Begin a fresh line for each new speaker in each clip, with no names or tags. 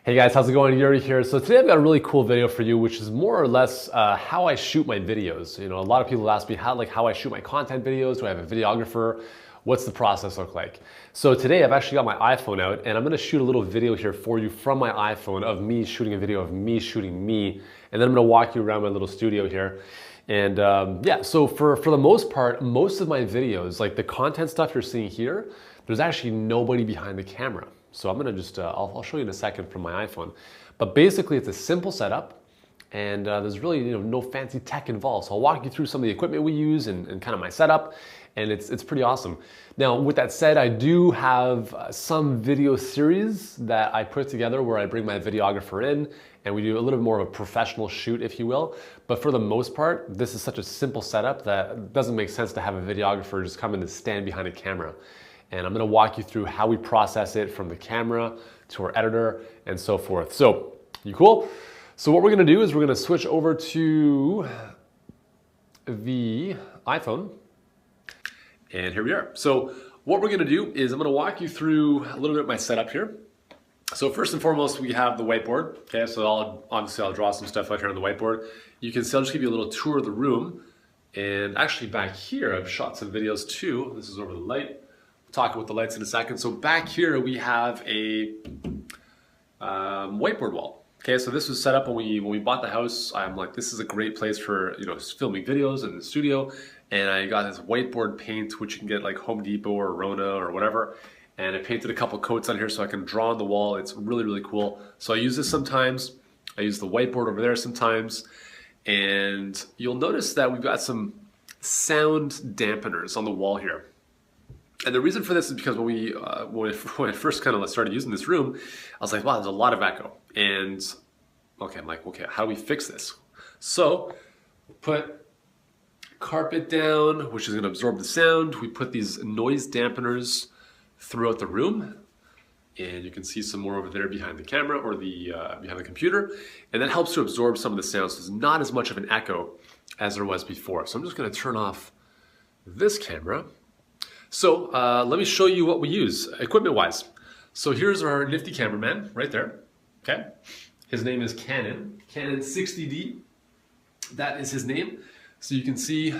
Hey guys, how's it going? Yuri here. So today I've got a really cool video for you, which is more or less how I shoot my videos. You know, a lot of people ask me how I shoot my content videos. Do I have a videographer? What's the process look like? So today I've actually got my iPhone out and I'm gonna shoot a little video here for you from my iPhone of me shooting a video of me shooting me. And then I'm gonna walk you around my little studio here. And yeah, so for the most part, most of my videos, like the content stuff you're seeing here, there's actually nobody behind the camera. So I'm gonna just, I'll show you in a second from my iPhone. But basically it's a simple setup and there's really no fancy tech involved. So I'll walk you through some of the equipment we use and kind of my setup, and it's pretty awesome. Now with that said, I do have some video series that I put together where I bring my videographer in and we do a little bit more of a professional shoot, if you will. But for the most part, this is such a simple setup that it doesn't make sense to have a videographer just come in and stand behind a camera. And I'm gonna walk you through how we process it from the camera to our editor and so forth. So, you cool? So what we're gonna do is we're gonna switch over to the iPhone. And here we are. So what we're gonna do is I'm gonna walk you through a little bit of my setup here. So first and foremost, we have the whiteboard. Okay, so I'll draw some stuff out here on the whiteboard. You can see, I'll just give you a little tour of the room. And actually back here, I've shot some videos too. This is over the light. Talk about the lights in a second. So back here we have a whiteboard wall. Okay, so this was set up when we bought the house. I'm like, this is a great place for filming videos in the studio. And I got this whiteboard paint, which you can get like Home Depot or Rona or whatever. And I painted a couple coats on here so I can draw on the wall. It's really, really cool. So I use this sometimes. I use the whiteboard over there sometimes. And you'll notice that we've got some sound dampeners on the wall here. And the reason for this is because when I first kind of started using this room, I was like, wow, there's a lot of echo. And okay, I'm like, okay, how do we fix this? So put carpet down, which is going to absorb the sound. We put these noise dampeners throughout the room. And you can see some more over there behind the camera or behind the computer. And that helps to absorb some of the sound. So there's not as much of an echo as there was before. So I'm just going to turn off this camera. So let me show you what we use equipment-wise. So here's our nifty cameraman right there, okay? His name is Canon 60D. That is his name. So you can see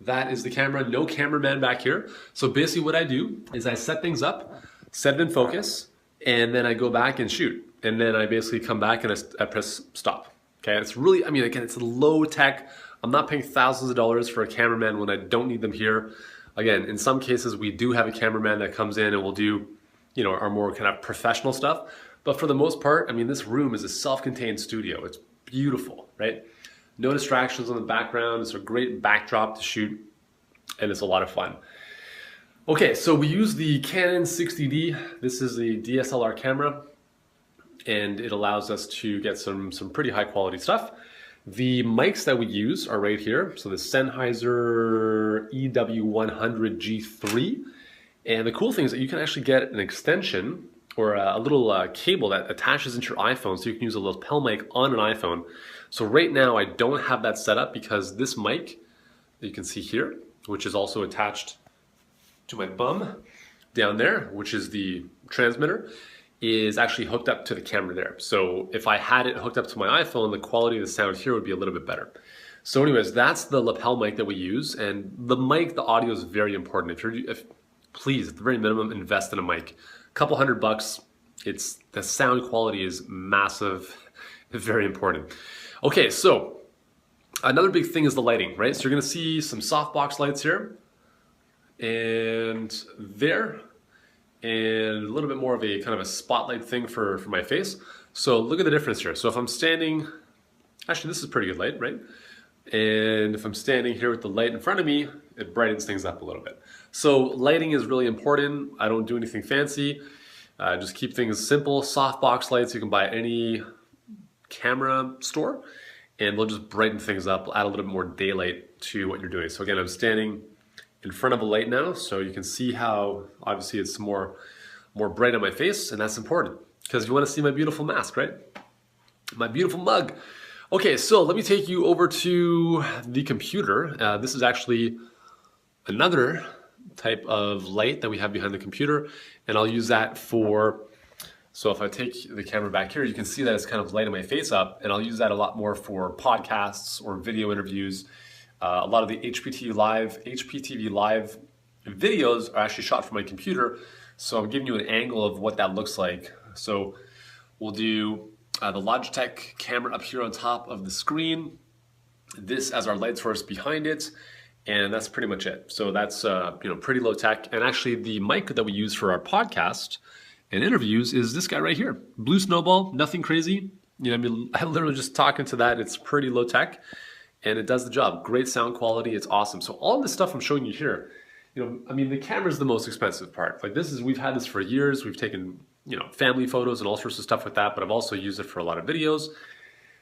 that is the camera, no cameraman back here. So basically what I do is I set things up, set it in focus, and then I go back and shoot. And then I basically come back and I press stop. Okay, it's really, I mean, again, it's low tech. I'm not paying thousands of dollars for a cameraman when I don't need them here. Again, in some cases, we do have a cameraman that comes in and will do, our more kind of professional stuff. But for the most part, I mean, this room is a self-contained studio. It's beautiful, right? No distractions on the background. It's a great backdrop to shoot, and it's a lot of fun. Okay, so we use the Canon 60D. This is a DSLR camera, and it allows us to get some pretty high quality stuff. The mics that we use are right here. So the Sennheiser EW100 G3. And the cool thing is that you can actually get an extension or a little cable that attaches into your iPhone, so you can use a lapel mic on an iPhone. So right now I don't have that set up because this mic that you can see here, which is also attached to my bum down there, which is the transmitter, is actually hooked up to the camera there. So if I had it hooked up to my iPhone, the quality of the sound here would be a little bit better. So anyways, that's the lapel mic that we use. And the mic, the audio is very important. Please, at the very minimum, invest in a mic. A couple $100, the sound quality is massive, very important. Okay, so another big thing is the lighting, right? So you're gonna see some softbox lights here and there, and a little bit more of a kind of a spotlight thing for my face. So look at the difference here. So if I'm standing, actually this is pretty good light, right? And if I'm standing here with the light in front of me, it brightens things up a little bit. So lighting is really important. I don't do anything fancy. Just keep things simple. Softbox lights you can buy at any camera store, and they'll just brighten things up, add a little bit more daylight to what you're doing. So again, I'm standing in front of a light now, so you can see how obviously it's more bright on my face, and that's important because you want to see my beautiful mask, right? My beautiful mug. Okay, so let me take you over to the computer. This is actually another type of light that we have behind the computer, and I'll use that for So if I take the camera back here, you can see that it's kind of lighting my face up, and I'll use that a lot more for podcasts or video interviews. A lot of the HPTV Live videos are actually shot from my computer, so I'm giving you an angle of what that looks like. So we'll do the Logitech camera up here on top of the screen, this as our light source behind it, and that's pretty much it. So that's pretty low tech. And actually the mic that we use for our podcast and interviews is this guy right here, Blue Snowball, nothing crazy. I literally just talking to that. It's pretty low tech and it does the job. Great sound quality, it's awesome. So all this stuff I'm showing you here, the camera is the most expensive part. Like we've had this for years. We've taken, family photos and all sorts of stuff with that, but I've also used it for a lot of videos.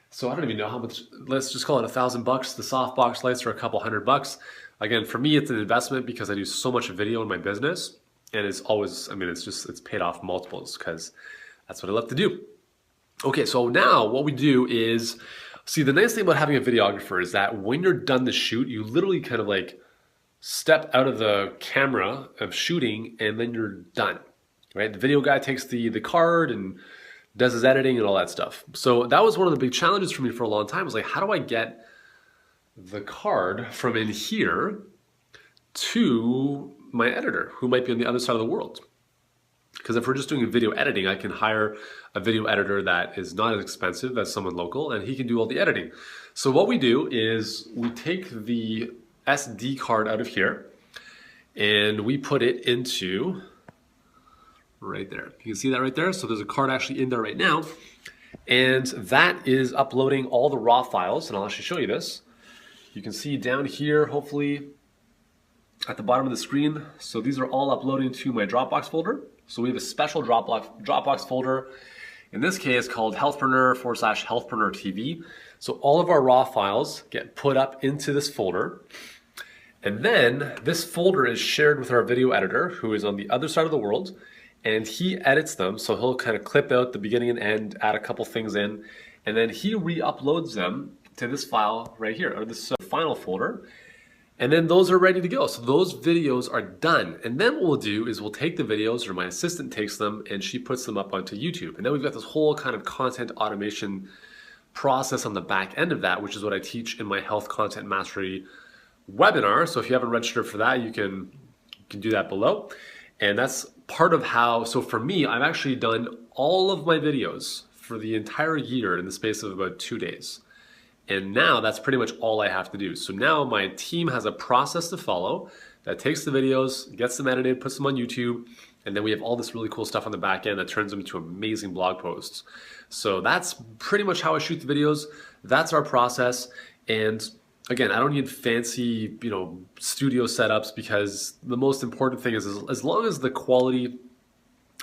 So I don't even know how much, let's just call it $1,000. The softbox lights are a couple $100. Again, for me, it's an investment because I do so much video in my business. And it's always, it's paid off multiples because that's what I love to do. Okay, so now what we do is, see, the nice thing about having a videographer is that when you're done the shoot, you literally kind of like step out of the camera of shooting and then you're done, right? The video guy takes the card and does his editing and all that stuff. So that was one of the big challenges for me for a long time, was like, how do I get the card from in here to my editor, who might be on the other side of the world? Because if we're just doing video editing, I can hire a video editor that is not as expensive as someone local, and he can do all the editing. So what we do is we take the SD card out of here and we put it into right there. You can see that right there. So there's a card actually in there right now, and that is uploading all the raw files, and I'll actually show you this. You can see down here, hopefully, at the bottom of the screen. So these are all uploading to my Dropbox folder. So we have a special Dropbox folder, in this case called Healthpreneur/Healthpreneur TV. So all of our raw files get put up into this folder. And then this folder is shared with our video editor, who is on the other side of the world, and he edits them. So he'll kind of clip out the beginning and end, add a couple things in, and then he re-uploads them to this file right here, or this final folder. And then those are ready to go. So those videos are done. And then what we'll do is we'll take the videos, or my assistant takes them and she puts them up onto YouTube. And then we've got this whole kind of content automation process on the back end of that, which is what I teach in my Health Content Mastery webinar. So if you haven't registered for that, you can do that below. And that's part of how, so for me, I've actually done all of my videos for the entire year in the space of about 2 days. And now that's pretty much all I have to do. So now my team has a process to follow that takes the videos, gets them edited, puts them on YouTube, and then we have all this really cool stuff on the back end that turns them into amazing blog posts. So that's pretty much how I shoot the videos. That's our process. And again, I don't need fancy, studio setups, because the most important thing is as long as the quality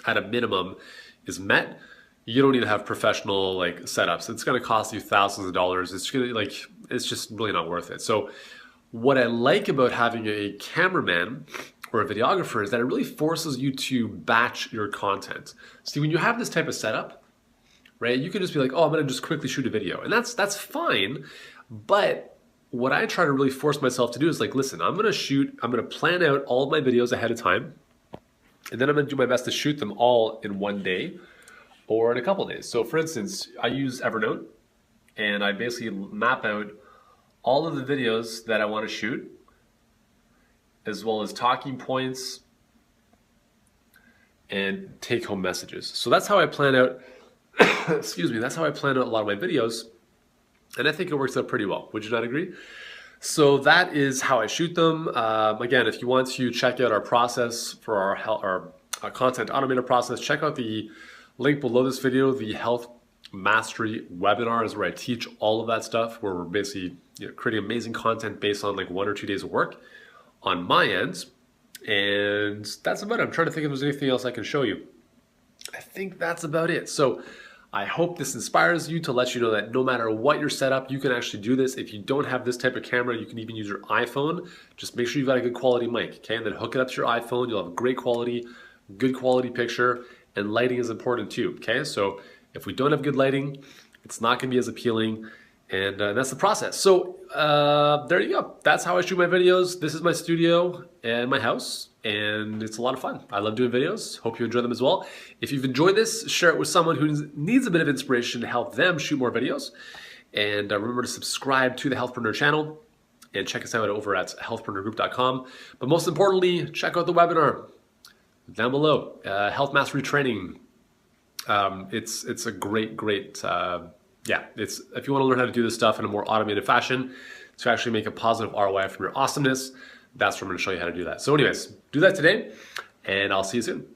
at a minimum is met, you don't need to have professional setups. It's going to cost you thousands of dollars. It's just really not worth it. So what I like about having a cameraman or a videographer is that it really forces you to batch your content. See, when you have this type of setup, right, you can just be like, oh, I'm going to just quickly shoot a video. And that's fine. But what I try to really force myself to do is listen, I'm going to plan out all of my videos ahead of time. And then I'm going to do my best to shoot them all in one day or in a couple of days. So for instance, I use Evernote, and I basically map out all of the videos that I want to shoot, as well as talking points and take-home messages. So that's how I plan out, excuse me, that's how I plan out a lot of my videos, and I think it works out pretty well. Would you not agree? So that is how I shoot them. Again, if you want to check out our process for our content automator process, check out the link below this video. The Health Mastery webinar is where I teach all of that stuff, where we're basically creating amazing content based on 1 or 2 days of work on my end. And that's about it. I'm trying to think if there's anything else I can show you. I think that's about it. So I hope this inspires you to let you know that no matter what your setup, you can actually do this. If you don't have this type of camera, you can even use your iPhone. Just make sure you've got a good quality mic, okay? And then hook it up to your iPhone. You'll have great quality, good quality picture, and lighting is important too, okay? So if we don't have good lighting, it's not gonna be as appealing. And that's the process. So there you go. That's how I shoot my videos. This is my studio and my house, and it's a lot of fun. I love doing videos. Hope you enjoy them as well. If you've enjoyed this, share it with someone who needs a bit of inspiration to help them shoot more videos. And remember to subscribe to the Healthpreneur channel and check us out over at healthpreneurgroup.com. But most importantly, check out the webinar down below, Health Mastery Training. It's a great, yeah, it's if you want to learn how to do this stuff in a more automated fashion to actually make a positive ROI from your awesomeness, that's where I'm going to show you how to do that. So anyways, do that today, and I'll see you soon.